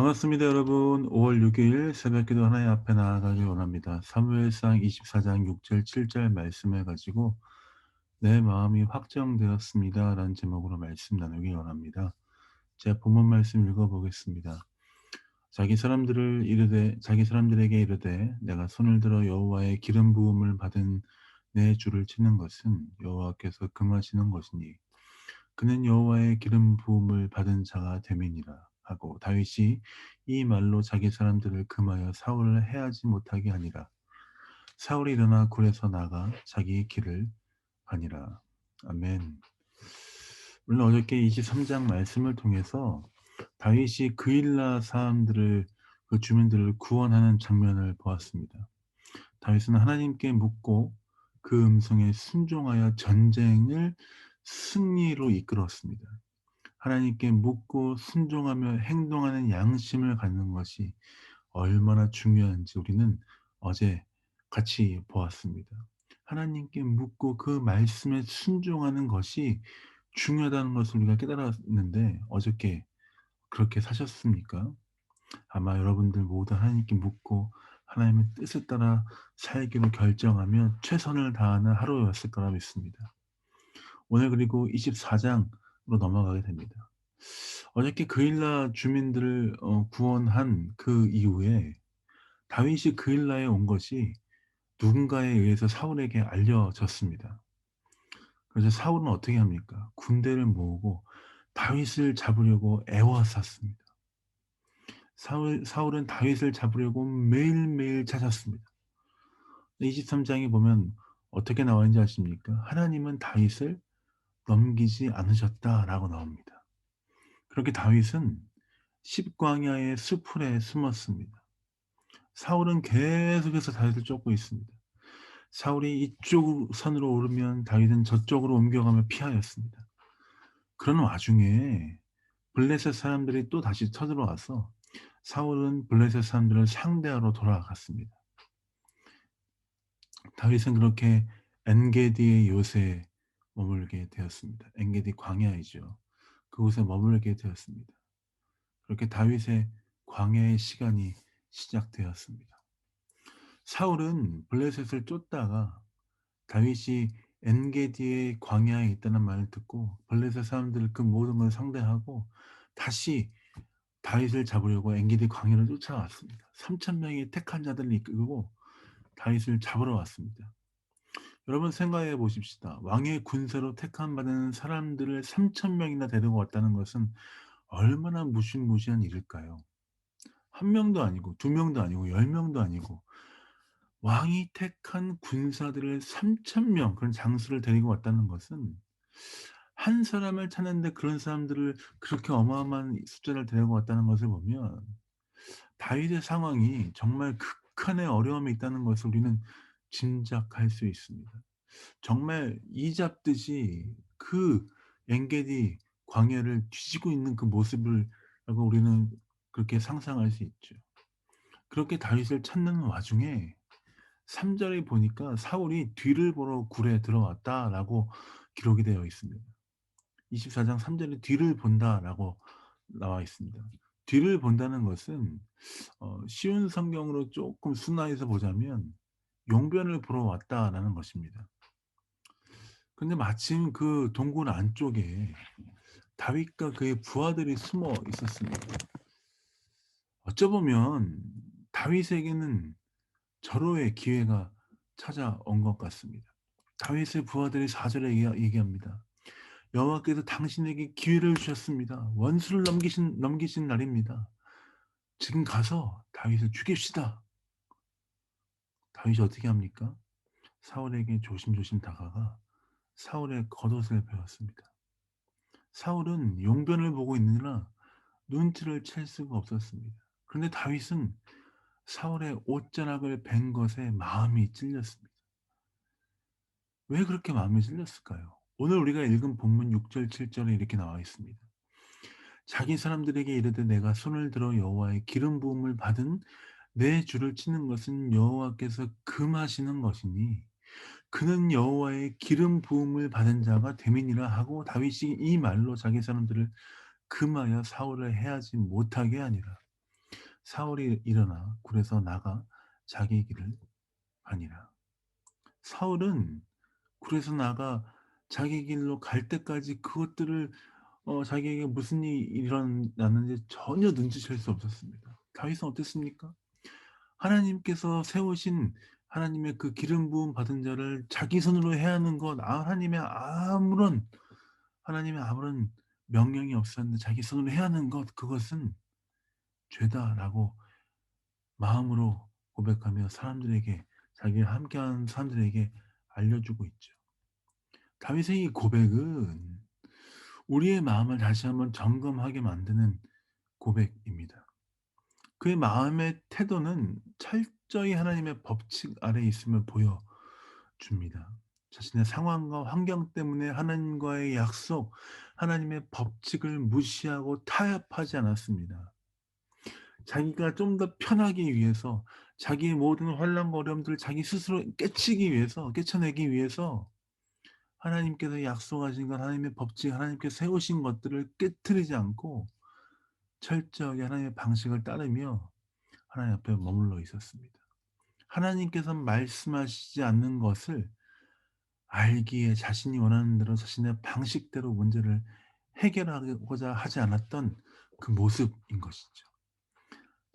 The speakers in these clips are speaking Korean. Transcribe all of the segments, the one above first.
반갑습니다, 여러분. 5월 6일 새벽기도 하나님 앞에 나아가길 원합니다. 사무엘상 24장 6절 7절 말씀을 가지고 내 마음이 확정되었습니다라는 제목으로 말씀 나누기 원합니다. 제가 본문 말씀 읽어보겠습니다. 자기 사람들에게 이르되 내가 손을 들어 여호와의 기름 부음을 받은 내 주를 치는 것은 여호와께서 금하시는 것이니 그는 여호와의 기름 부음을 받은 자가 됨이니라 하고, 다윗이 이 말로 자기 사람들을 금하여 사울을 해하지 못하게 하니라. 사울이 일어나 굴에서 나가 자기 길을 가니라. 아멘. 오늘 어저께 23장 말씀을 통해서 다윗이 그일라 사람들을, 그 주민들을 구원하는 장면을 보았습니다. 다윗은 하나님께 묻고 그 음성에 순종하여 전쟁을 승리로 이끌었습니다. 하나님께 묻고 순종하며 행동하는 양심을 갖는 것이 얼마나 중요한지 우리는 어제 같이 보았습니다. 하나님께 묻고 그 말씀에 순종하는 것이 중요하다는 것을 우리가 깨달았는데, 어저께 그렇게 사셨습니까? 아마 여러분들 모두 하나님께 묻고 하나님의 뜻을 따라 살기로 결정하며 최선을 다하는 하루였을 거라 믿습니다. 오늘 그리고 24장으로 넘어가게 됩니다. 어저께 그일라 주민들을 구원한 그 이후에 다윗이 그일라에 온 것이 누군가에 의해서 사울에게 알려졌습니다. 그래서 사울은 어떻게 합니까? 군대를 모으고 다윗을 잡으려고 애워쌌습니다. 사울은 다윗을 잡으려고 매일매일 찾았습니다. 23장에 보면 어떻게 나와 있는지 아십니까? 하나님은 다윗을 넘기지 않으셨다라고 나옵니다. 그렇게 다윗은 십광야의 수풀에 숨었습니다. 사울은 계속해서 다윗을 쫓고 있습니다. 사울이 이쪽 산으로 오르면 다윗은 저쪽으로 옮겨가며 피하였습니다. 그런 와중에 블레셋 사람들이 또 다시 쳐들어와서 사울은 블레셋 사람들을 상대하러 돌아갔습니다. 다윗은 그렇게 엔게디의 요새에 머물게 되었습니다. 엔게디 광야이죠. 그곳에 머물게 되었습니다. 그렇게 다윗의 광야의 시간이 시작되었습니다. 사울은 블레셋을 쫓다가 다윗이 엔게디의 광야에 있다는 말을 듣고 블레셋 사람들 그 모든 걸 상대하고 다시 다윗을 잡으려고 엔게디 광야를 쫓아왔습니다. 3천 명의 택한 자들을 이끌고 다윗을 잡으러 왔습니다. 여러분 생각해 보십시다. 왕의 군사로 택함 받은 사람들을 3천 명이나 데리고 왔다는 것은 얼마나 무시무시한 일일까요? 한 명도 아니고 두 명도 아니고 10명도 아니고 왕이 택한 군사들을 3천 명, 그런 장수를 데리고 왔다는 것은 한 사람을 찾는데 그런 사람들을 그렇게 어마어마한 숫자를 데리고 왔다는 것을 보면 다윗의 상황이 정말 극한의 어려움에 있다는 것을 우리는 짐작할 수 있습니다. 정말 이 잡듯이 그 엔게디 광야를 뒤지고 있는 그 모습을 라고 우리는 그렇게 상상할 수 있죠. 그렇게 다윗을 찾는 와중에 3 절에 보니까 사울이 뒤를 보러 굴에 들어왔다라고 기록이 되어 있습니다. 24장 3 절에 뒤를 본다라고 나와 있습니다. 뒤를 본다는 것은 쉬운 성경으로 쪼끔 순화해서 보자면 용변을 보러 왔다라는 것입니다. 근데 마침 그 동굴 안쪽에 다윗과 그의 부하들이 숨어 있었습니다. 어쩌 보면 다윗에게는 절호의 기회가 찾아온 것 같습니다. 다윗의 부하들이 4 절에 얘기합니다. 여호와께서 당신에게 기회를 주셨습니다. 원수를 넘기신 날입니다. 지금 가서 다윗을 죽입시다. 다윗이 어떻게 합니까? 사울에게 조심조심 다가가 사울의 겉옷을 베었습니다. 사울은 용변을 보고 있느라 눈치를 챌 수가 없었습니다. 그런데 다윗은 사울의 옷자락을 벤 것에 마음이 찔렸습니다. 왜 그렇게 마음이 찔렸을까요? 오늘 우리가 읽은 본문 6절 7절에 이렇게 나와 있습니다. 자기 사람들에게 이르되 내가 손을 들어 여호와의 기름 부음을 받은 내 주를 치는 것은 여호와께서 금하시는 것이니 그는 여호와의 기름 부음을 받은 자가 됨이니라 하고, 다윗이 이 말로 자기 사람들을 금하여 사울을 해하지 못하게 하니라. 사울이 일어나 굴에서 나가 자기 길을 가니라. 사울은 굴에서 나가 자기 길로 갈 때까지 그것들을 자기에게 무슨 일이 일어났는지 전혀 눈치챌 수 없었습니다. 다윗은 어땠습니까? 하나님께서 세우신 하나님의 그 기름 부음 받은 자를 자기 손으로 해야 하는 것, 하나님의 아무런 명령이 없었는데 자기 손으로 해야 하는 것, 그것은 죄다라고 마음으로 고백하며 사람들에게, 자기와 함께하는 사람들에게 알려주고 있죠. 다윗의 이 고백은 우리의 마음을 다시 한번 점검하게 만드는 고백입니다. 그의 마음의 태도는 철저히 하나님의 법칙 아래에 있음을 보여줍니다. 자신의 상황과 환경 때문에 하나님과의 약속, 하나님의 법칙을 무시하고 타협하지 않았습니다. 자기가 좀 더 편하기 위해서, 자기의 모든 환난과 어려움들을 자기 스스로 깨쳐내기 위해서 하나님께서 약속하신 것, 하나님의 법칙, 하나님께서 세우신 것들을 깨트리지 않고 철저하게 하나님의 방식을 따르며 하나님 앞에 머물러 있었습니다. 하나님께서 말씀하시지 않는 것을 알기에 자신이 원하는 대로 자신의 방식대로 문제를 해결하고자 하지 않았던 그 모습인 것이죠.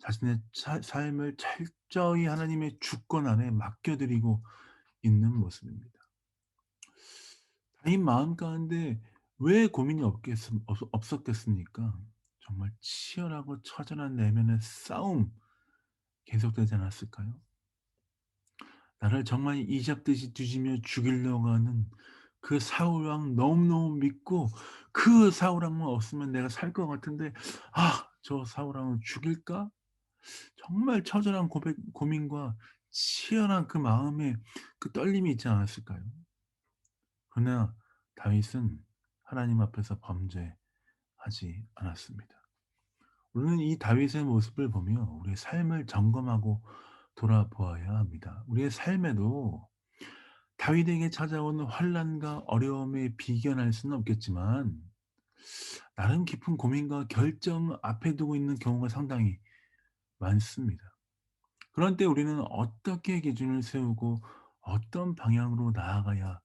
자신의 삶을 철저히 하나님의 주권 안에 맡겨드리고 있는 모습입니다. 다윗 마음 가운데 왜 고민이 없었겠습니까? 정말 치열하고 처절한 내면의 싸움 계속되지 않았을까요? 나를 정말 이잡듯이 뒤지며 죽이려고 하는 그 사울 왕 너무너무 믿고, 그 사울 왕만 없으면 내가 살 것 같은데, '아 저 사울 왕을 죽일까?' 정말 처절한 고민과 치열한 그 마음의 그 떨림이 있지 않았을까요? 그러나 다윗은 하나님 앞에서 범죄하지 않았습니다. 우리는 이 다윗의 모습을 보며 우리의 삶을 점검하고 돌아보아야 합니다. 우리의 삶에도 다윗에게 찾아오는 환난과 어려움에 비견할 수는 없겠지만 나름 깊은 고민과 결정 앞에 두고 있는 경우가 상당히 많습니다. 그런 때 우리는 어떻게 기준을 세우고 어떤 방향으로 나아가야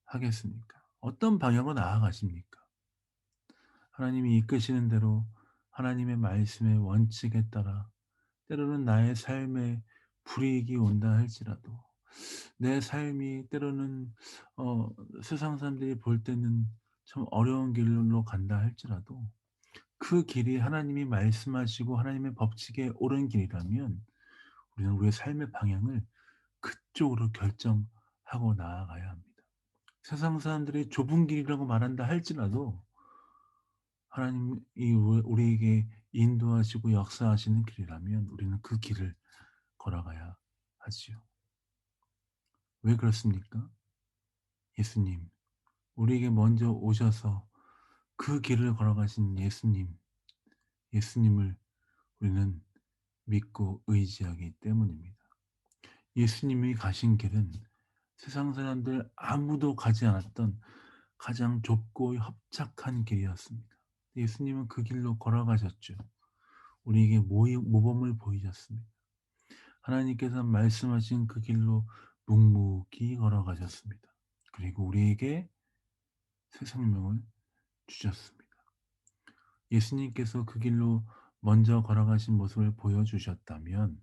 하겠습니까? 어떤 방향으로 나아가십니까? 하나님이 이끄시는 대로 하나님의 말씀의 원칙에 따라 때로는 나의 삶에 불이익이 온다 할지라도, 내 삶이 때로는 어 세상 사람들이 볼 때는 참 어려운 길로 간다 할지라도 그 길이 하나님이 말씀하시고 하나님의 법칙에 옳은 길이라면 우리는 우리의 삶의 방향을 그쪽으로 결정하고 나아가야 합니다. 세상 사람들이 좁은 길이라고 말한다 할지라도 하나님이 우리에게 인도하시고 역사하시는 길이라면 우리는 그 길을 걸어가야 하지요. 왜 그렇습니까? 예수님, 우리에게 먼저 오셔서 그 길을 걸어가신 예수님을 우리는 믿고 의지하기 때문입니다. 예수님이 가신 길은 세상 사람들 아무도 가지 않았던 가장 좁고 협착한 길이었습니다. 예수님은 그 길로 걸어가셨죠. 우리에게 모범을 보이셨습니다. 하나님께서 말씀하신 그 길로 묵묵히 걸어가셨습니다. 그리고 우리에게 새 생명을 주셨습니다. 예수님께서 그 길로 먼저 걸어가신 모습을 보여주셨다면,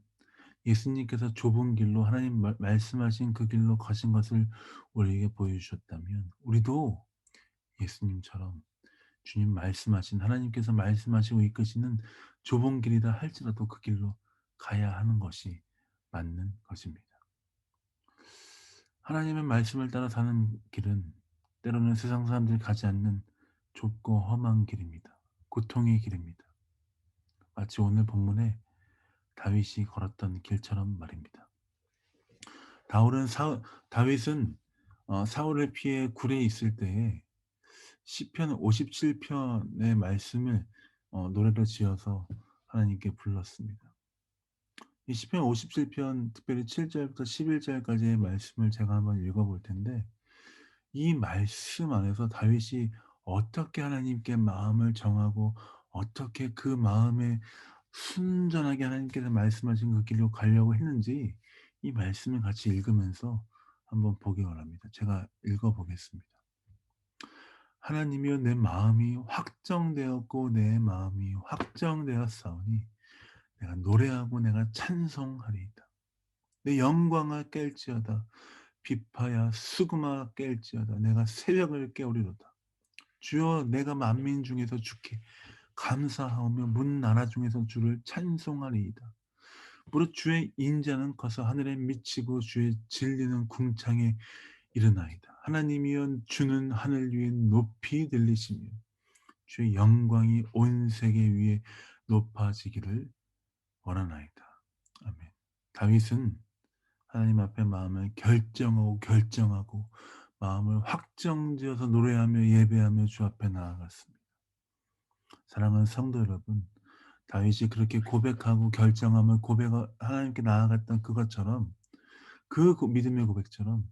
예수님께서 좁은 길로 하나님 말씀하신 그 길로 가신 것을 우리에게 보여주셨다면, 우리도 예수님처럼 주님 말씀하신, 하나님께서 말씀하시고 이끄시는 좁은 길이다 할지라도 그 길로 가야 하는 것이 맞는 것입니다. 하나님의 말씀을 따라 사는 길은 때로는 세상 사람들이 가지 않는 좁고 험한 길입니다. 고통의 길입니다. 마치 오늘 본문에 다윗이 걸었던 길처럼 말입니다. 다윗은 사울을 피해 굴에 있을 때에 시편 57편의 말씀을 노래로 지어서 하나님께 불렀습니다. 이 시편 57편 특별히 7 절부터 11 절까지의 말씀을 제가 한번 읽어 볼 텐데, 이 말씀 안에서 다윗이 어떻게 하나님께 마음을 정하고 어떻게 그 마음에 순전하게 하나님께서 말씀하신 그 길로 가려고 했는지 이 말씀을 같이 읽으면서 한번 보기 원합니다. 제가 읽어 보겠습니다. 하나님이여 내 마음이 확정되었고 내 마음이 확정되었사오니 내가 노래하고 내가 찬송하리이다. 내 영광을 깰지어다. 비파야 수금아 깰지어다. 내가 새벽을 깨우리로다. 주여 내가 만민 중에서 주께 감사하오며 문 나라 중에서 주를 찬송하리이다. 무릇 주의 인자는 커서 하늘에 미치고 주의 진리는 궁창에 이르나이다. 하나님이여 주는 하늘 위에 높이 들리시며 주의 영광이 온 세계 위에 높아지기를 원하나이다. 아멘. 다윗은 하나님 앞에 마음을 결정하고 마음을 확정지어서 노래하며 예배하며 주 앞에 나아갔습니다. 사랑하는 성도 여러분, 다윗이 그렇게 고백하고 결정하며 하나님께 나아갔던 그것처럼 믿음의 고백처럼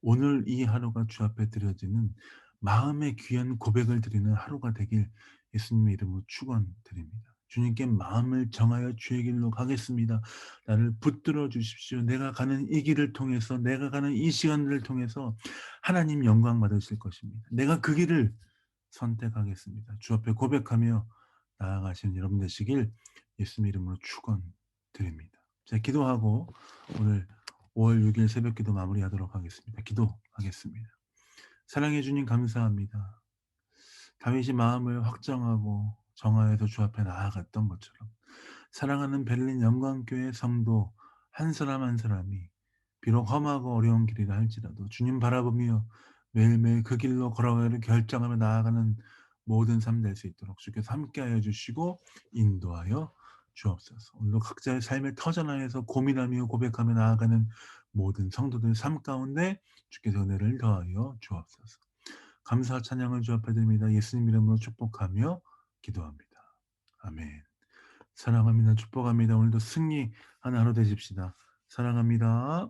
오늘 이 하루가 주 앞에 드려지는 마음의 귀한 고백을 드리는 하루가 되길 예수님의 이름으로 축원드립니다. 주님께 마음을 정하여 주의 길로 가겠습니다. 나를 붙들어 주십시오. 내가 가는 이 길을 통해서 내가 가는 이 시간들을 통해서 하나님 영광 받으실 것입니다. 내가 그 길을 선택하겠습니다. 주 앞에 고백하며 나아가시는 여러분 되시길 예수님 이름으로 축원드립니다. 자, 기도하고 오늘 5월 6일 새벽 기도 마무리하도록 하겠습니다. 기도하겠습니다. 사랑해 주님 감사합니다. 다윗이 마음을 확정하고 정하여서 주 앞에 나아갔던 것처럼 사랑하는 베를린 영광교회 성도 한 사람 한 사람이 비록 험하고 어려운 길이라 할지라도 주님 바라보며 매일매일 그 길로 걸어가기를 결정하며 나아가는 모든 삶 될 수 있도록 주께서 함께하여 주시고 인도하여 주옵소서. 오늘도 각자의 삶을 터전하여서 고민하며 고백하며 나아가는 모든 성도들 삶 가운데 주께서 은혜를 더하여 주옵소서. 감사와 찬양을 주 앞에 드립니다. 예수님 이름으로 축복하며 기도합니다. 아멘. 사랑합니다. 축복합니다. 오늘도 승리하는 하루 되십시다. 사랑합니다.